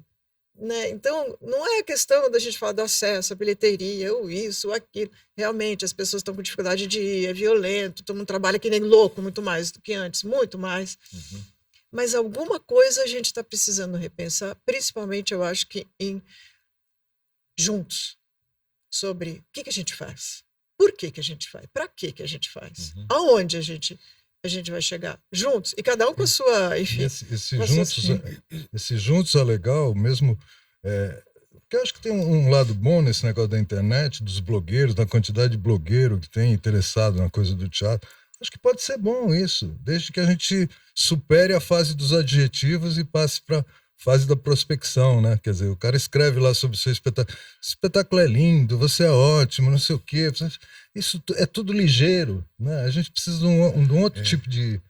Né? Então, não é questão da gente falar do acesso, a bilheteria, ou isso, ou aquilo. Realmente, as pessoas estão com dificuldade de ir, é violento, todo mundo trabalha que nem louco, muito mais do que antes, muito mais. Mas alguma coisa a gente está precisando repensar, principalmente, eu acho que juntos, sobre o que a gente faz, por que a gente faz, para que a gente faz, aonde a gente vai chegar, juntos, e cada um com a sua, enfim. Esse juntos é legal, mesmo, porque eu acho que tem um lado bom nesse negócio da internet, dos blogueiros, da quantidade de blogueiro que tem interessado na coisa do teatro. Acho que pode ser bom isso, desde que a gente supere a fase dos adjetivos e passe para a fase da prospecção, né? Quer dizer, o cara escreve lá sobre o seu espetáculo. Esse espetáculo é lindo, você é ótimo, não sei o quê. Isso é tudo ligeiro, né? A gente precisa de um outro tipo de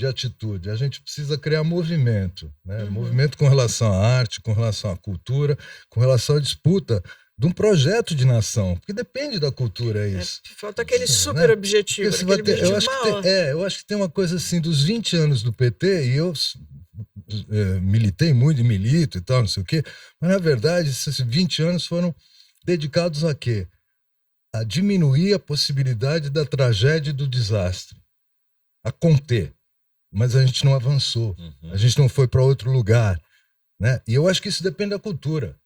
atitude. A gente precisa criar movimento, né? Movimento com relação à arte, com relação à cultura, com relação à disputa de um projeto de nação, porque depende da cultura isso. Falta aquele super objetivo, eu acho que tem uma coisa assim, dos 20 anos do PT, e eu militei muito e milito e tal, não sei o quê, mas na verdade esses 20 anos foram dedicados a quê? A diminuir a possibilidade da tragédia e do desastre, a conter, mas a gente não avançou, a gente não foi para outro lugar, né? E eu acho que isso depende da cultura.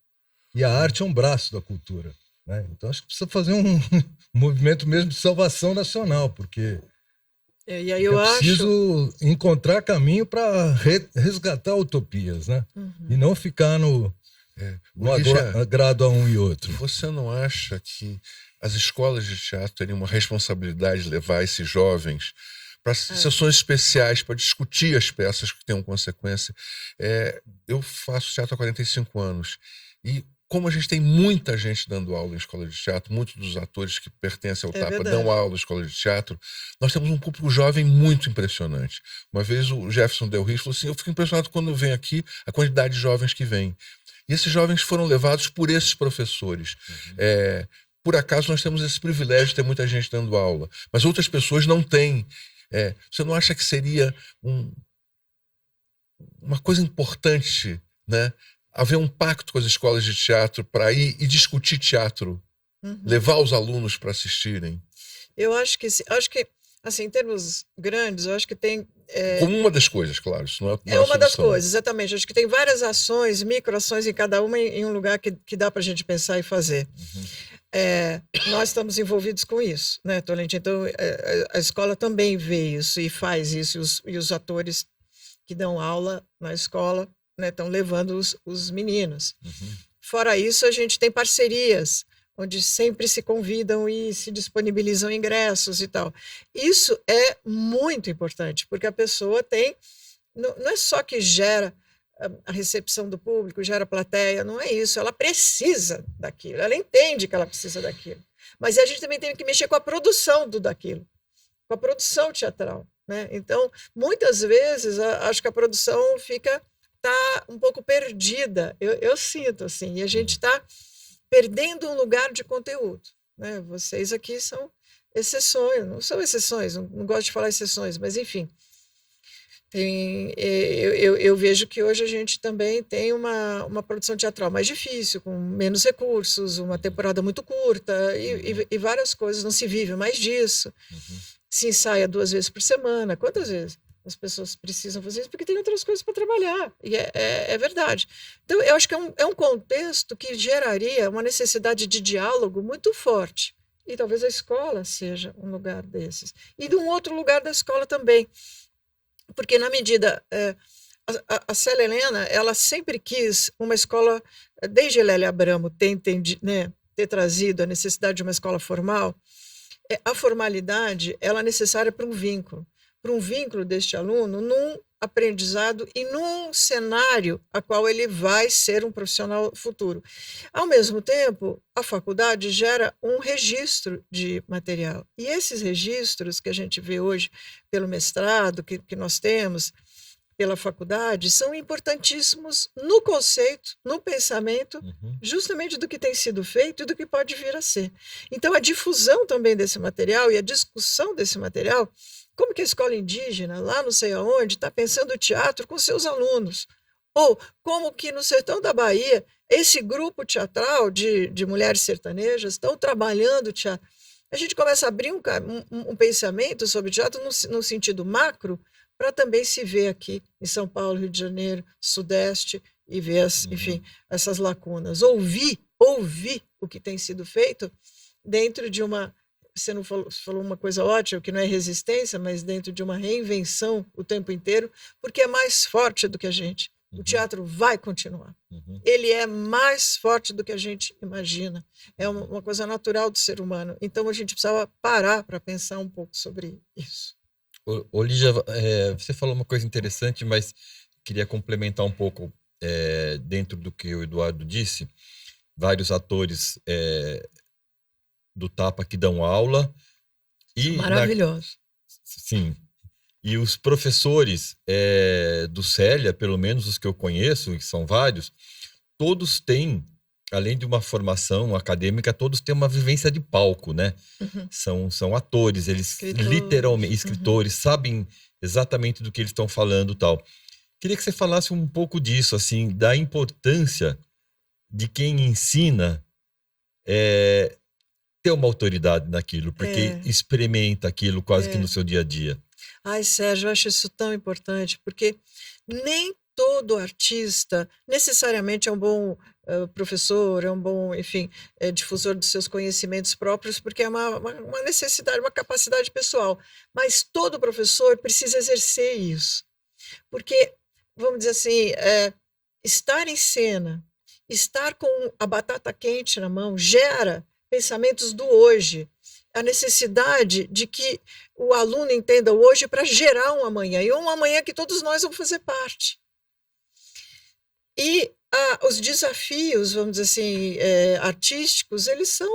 E a arte é um braço da cultura, né? Então acho que precisa fazer um movimento mesmo de salvação nacional, porque e aí eu preciso encontrar caminho para resgatar utopias, né? E não ficar no agrado a um e outro. Você não acha que as escolas de teatro teriam uma responsabilidade de levar esses jovens para sessões especiais, para discutir as peças que tenham consequência? Eu faço teatro há 45 anos e como a gente tem muita gente dando aula em escola de teatro, muitos dos atores que pertencem ao TAPA dão aula em escola de teatro, nós temos um público jovem muito impressionante. Uma vez o Jefferson Del Rio falou assim, eu fico impressionado quando eu venho aqui, a quantidade de jovens que vêm. E esses jovens foram levados por esses professores. Por acaso nós temos esse privilégio de ter muita gente dando aula, mas outras pessoas não têm. Você não acha que seria uma coisa importante, né? Haver um pacto com as escolas de teatro para ir e discutir teatro, levar os alunos para assistirem? Eu acho que, assim, em termos grandes, eu acho que tem... Como uma das coisas, claro. Isso não é uma das coisas, exatamente. Acho que tem várias ações, microações, em cada uma em um lugar que dá para a gente pensar e fazer. Nós estamos envolvidos com isso, né, Tolente? Então, a escola também vê isso e faz isso, e os atores que dão aula na escola, né, estão levando os meninos. Fora isso, a gente tem parcerias, onde sempre se convidam e se disponibilizam ingressos e tal. Isso é muito importante, porque a pessoa tem... Não é só que gera a recepção do público, gera plateia, não é isso. Ela precisa daquilo, ela entende que ela precisa daquilo. Mas a gente também tem que mexer com a produção daquilo, com a produção teatral, né? Então, muitas vezes, acho que a produção está um pouco perdida, eu sinto assim, e a gente está perdendo um lugar de conteúdo, né? Vocês aqui são exceções, não são exceções, não gosto de falar exceções, mas enfim, eu vejo que hoje a gente também tem uma produção teatral mais difícil, com menos recursos, uma temporada muito curta e várias coisas, não se vive mais disso, se ensaia 2 vezes por semana, quantas vezes? As pessoas precisam fazer isso porque tem outras coisas para trabalhar, e é verdade. Então, eu acho que é um contexto que geraria uma necessidade de diálogo muito forte, e talvez a escola seja um lugar desses. E de um outro lugar da escola também, porque na medida... a Célia Helena, ela sempre quis uma escola, desde Lélia Abramo ter trazido a necessidade de uma escola formal, a formalidade ela é necessária para um vínculo. para um vínculo deste aluno num aprendizado e num cenário a qual ele vai ser um profissional futuro. Ao mesmo tempo, a faculdade gera um registro de material. E esses registros que a gente vê hoje pelo mestrado que nós temos, pela faculdade, são importantíssimos no conceito, no pensamento, justamente do que tem sido feito e do que pode vir a ser. Então, a difusão também desse material e a discussão desse material, como que a escola indígena, lá não sei aonde, está pensando o teatro com seus alunos, ou como que no sertão da Bahia, esse grupo teatral de mulheres sertanejas estão trabalhando o teatro. A gente começa a abrir um pensamento sobre teatro no sentido macro, para também se ver aqui em São Paulo, Rio de Janeiro, Sudeste, e ver, enfim, essas lacunas. Ouvir o que tem sido feito dentro de uma... Você não falou uma coisa ótima, que não é resistência, mas dentro de uma reinvenção o tempo inteiro, porque é mais forte do que a gente. O teatro vai continuar. Ele é mais forte do que a gente imagina. É uma coisa natural do ser humano. Então, a gente precisava parar para pensar um pouco sobre isso. Lígia, você falou uma coisa interessante, mas queria complementar um pouco dentro do que o Eduardo disse. Vários atores do Tapa que dão aula. Maravilhoso. Sim. E os professores do Célia, pelo menos os que eu conheço, que são vários, todos têm, além de uma formação acadêmica, todos têm uma vivência de palco, né? São atores, eles literalmente, escritores, sabem exatamente do que eles estão falando e tal. Queria que você falasse um pouco disso, assim, da importância de quem ensina ter uma autoridade naquilo, porque experimenta aquilo quase que no seu dia a dia. Ai, Sérgio, eu acho isso tão importante, porque nem todo artista necessariamente é um bom professor, é um bom, enfim, difusor dos seus conhecimentos próprios, porque é uma necessidade, uma capacidade pessoal. Mas todo professor precisa exercer isso. Porque, vamos dizer assim, estar em cena, estar com a batata quente na mão, gera pensamentos do hoje, a necessidade de que o aluno entenda o hoje para gerar um amanhã, e um amanhã que todos nós vamos fazer parte. E os desafios, vamos dizer assim, artísticos, eles são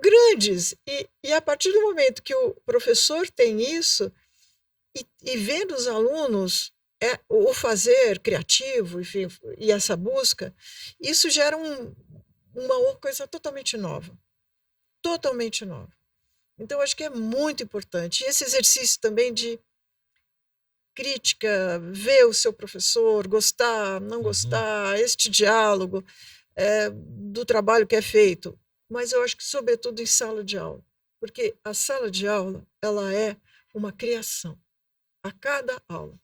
grandes, e a partir do momento que o professor tem isso, e vê nos alunos o fazer criativo, enfim, e essa busca, isso gera uma coisa totalmente nova. Totalmente nova. Então, acho que é muito importante. E esse exercício também de crítica, ver o seu professor, gostar, não gostar, este diálogo do trabalho que é feito. Mas eu acho que, sobretudo, em sala de aula. Porque a sala de aula, ela é uma criação. A cada aula.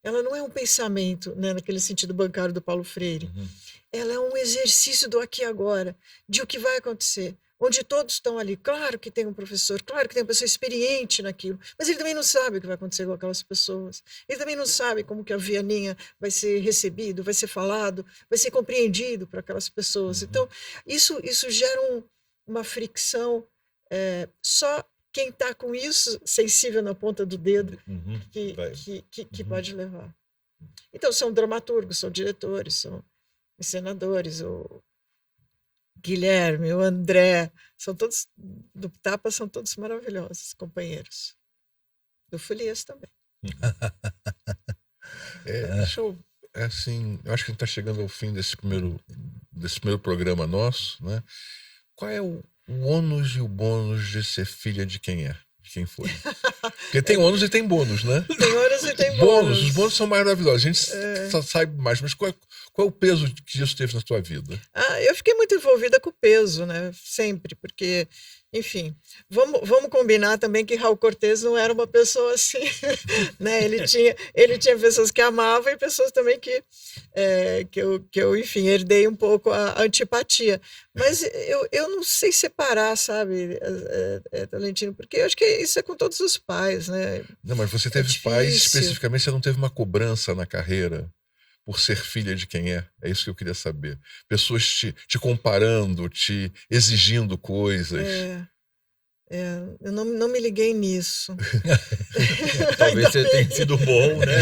Ela não é um pensamento, né, naquele sentido bancário do Paulo Freire. Ela é um exercício do aqui e agora, de o que vai acontecer. Onde todos estão ali. Claro que tem um professor, claro que tem uma pessoa experiente naquilo, mas ele também não sabe o que vai acontecer com aquelas pessoas. Ele também não sabe como que a Vianinha vai ser recebido, vai ser falado, vai ser compreendido por aquelas pessoas. Então, isso gera uma fricção. Só quem está com isso, sensível na ponta do dedo, que pode levar. Então, são dramaturgos, são diretores, são encenadores, o Guilherme, o André, são todos, do Tapa, são todos maravilhosos, companheiros. Do Folias também. Deixa eu, assim, eu acho que a gente está chegando ao fim desse primeiro programa nosso, né? Qual é o ônus e o bônus de ser filha de quem é? De quem foi? Porque tem ônus e tem bônus, né? Tem ônus e tem bônus. Os bônus são maravilhosos. A gente só sabe mais, mas qual é o peso que isso teve na tua vida? Eu fiquei muito envolvida com o peso, né? Sempre, porque, enfim, vamos combinar também que Raul Cortez não era uma pessoa assim, né? Ele tinha pessoas que amavam e pessoas também que eu, enfim, herdei um pouco a antipatia. Mas eu não sei separar, sabe, Tolentino, porque eu acho que isso é com todos os pais, né? Não, mas você teve pais, especificamente, você não teve uma cobrança na carreira por ser filha de quem é? É isso que eu queria saber. Pessoas te comparando, te exigindo coisas. Eu não me liguei nisso. Talvez você tenha sido bom, né?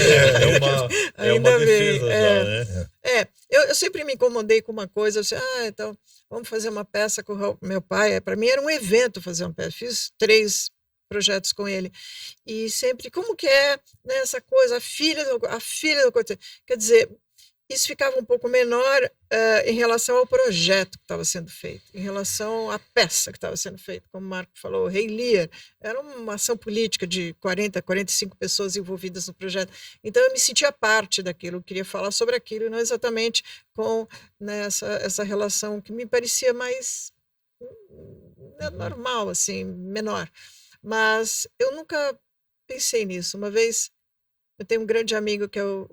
É uma defesa já, né? Eu sempre me incomodei com uma coisa, assim, então vamos fazer uma peça com o meu pai. Para mim era um evento fazer uma peça. Fiz 3 projetos com ele. E sempre, como que é, né, essa coisa, a filha do quer dizer, isso ficava um pouco menor em relação ao projeto que estava sendo feito, em relação à peça que estava sendo feita. Como o Marco falou, o Rei Lear era uma ação política de 40, 45 pessoas envolvidas no projeto. Então, eu me sentia parte daquilo, eu queria falar sobre aquilo, e não exatamente com, né, essa relação que me parecia mais normal, assim, menor. Mas eu nunca pensei nisso. Uma vez, eu tenho um grande amigo que é o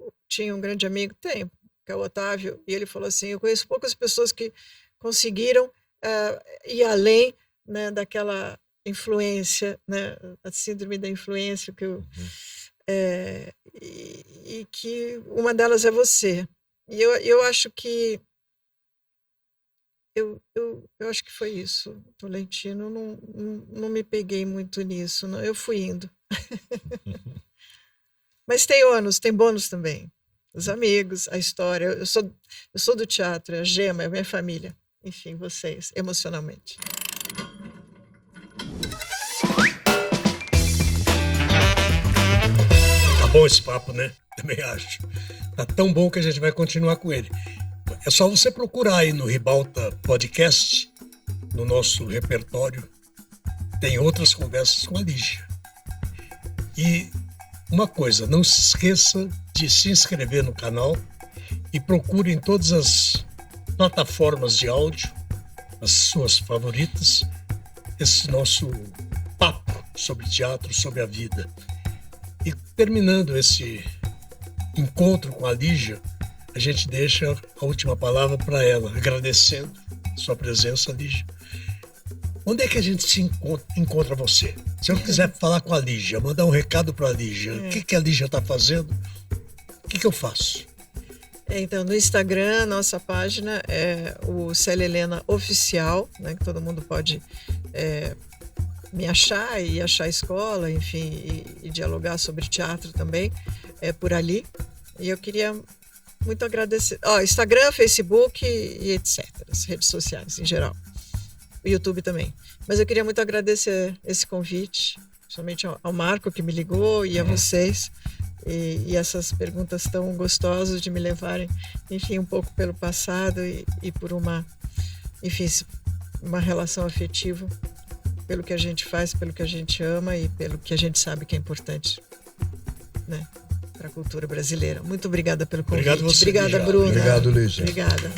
Otávio, e ele falou assim, eu conheço poucas pessoas que conseguiram ir além, né, daquela influência, né, a síndrome da influência, e que uma delas é você. E eu acho que eu acho que foi isso, Tolentino, não me peguei muito nisso, não, eu fui indo. Mas tem ônus, tem bônus também. Os amigos, a história. Eu sou do teatro, a Gema, é a minha família. Enfim, vocês, emocionalmente. Tá bom esse papo, né? Também acho. Tá tão bom que a gente vai continuar com ele. É só você procurar aí no Ribalta Podcast, no nosso repertório. Tem outras conversas com a Lígia. E uma coisa, não se esqueça de se inscrever no canal e procure em todas as plataformas de áudio, as suas favoritas, esse nosso papo sobre teatro, sobre a vida. E terminando esse encontro com a Lígia, a gente deixa a última palavra para ela, agradecendo sua presença, Lígia. Onde é que a gente se encontra você? Se eu quiser falar com a Lígia, mandar um recado para a Lígia, o que a Lígia está fazendo, o que eu faço? Então, no Instagram, nossa página é o Célia Helena Oficial, né, que todo mundo pode me achar e achar a escola, enfim, e dialogar sobre teatro também, por ali. E eu queria muito agradecer. Instagram, Facebook e etc. As redes sociais em geral. O YouTube também. Mas eu queria muito agradecer esse convite, somente ao Marco que me ligou e a vocês. E essas perguntas tão gostosas de me levarem, enfim, um pouco pelo passado e por uma relação afetiva pelo que a gente faz, pelo que a gente ama e pelo que a gente sabe que é importante, né, para a cultura brasileira. Muito obrigada pelo convite. Obrigado você, obrigada, Lígia. Bruna. Obrigado, Lígia. Obrigada.